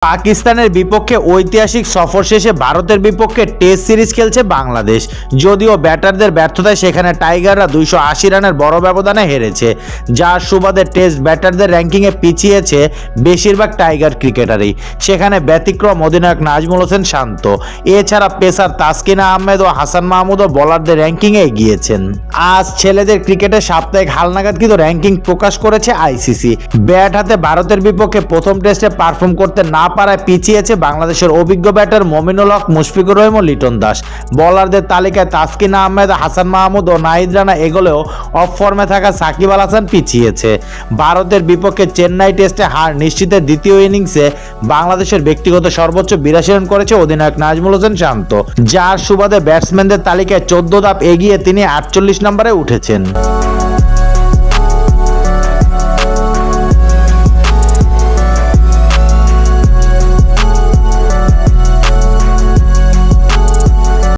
পাকিস্তানের বিপক্ষে ঐতিহাসিক সফর শেষে ভারতের বিপক্ষে টেস্ট সিরিজ খেলছে বাংলাদেশ। যদিও ব্যাটারদের ব্যর্থতায় সেখানে টাইগাররা 280 রানের বড় ব্যবধানে হেরেছে, যার সুবাদে টেস্ট ব্যাটারদের র্যাঙ্কিংয়ে পিছিয়েছে বেশিরভাগ টাইগার ক্রিকেটারই। সেখানে ব্যতিক্রম অধিনায়ক নাজমুল হোসেন শান্ত। এছাড়া পেসার তাসকিন আহমেদ ও হাসান মাহমুদও বোলারদের র্যাঙ্কিংয়ে এগিয়েছেন। আজ ছেলেদের ক্রিকেটের সাপ্তাহিক হালনাগাদকৃত র্যাঙ্কিং প্রকাশ করেছে আইসিসি। ব্যাট হাতে ভারতের বিপক্ষে প্রথম টেস্টে পারফর্ম করতে না পারায় পিছিয়েছে বাংলাদেশের অভিজ্ঞ ব্যাটার মমিনুল হক, মুশফিকুর রহিম ও লিটন দাস। বোলারদের তালিকায় তাসকিন আহমেদ, হাসান মাহমুদ ও নাহিদ রানা এগোলেও অফ ফর্মে থাকা সাকিব আল হাসান পিছিয়েছে। ভারতের বিপক্ষে চেন্নাই টেস্টে হার নিশ্চিতের দ্বিতীয় ইনিংসে বাংলাদেশের ব্যক্তিগত সর্বোচ্চ 82 রান করেছে অধিনায়ক নাজমুল হোসেন শান্ত, যার সুবাদে ব্যাটসম্যানদের তালিকায় 14 ধাপ এগিয়ে তিনি 48 নম্বরে উঠেছেন।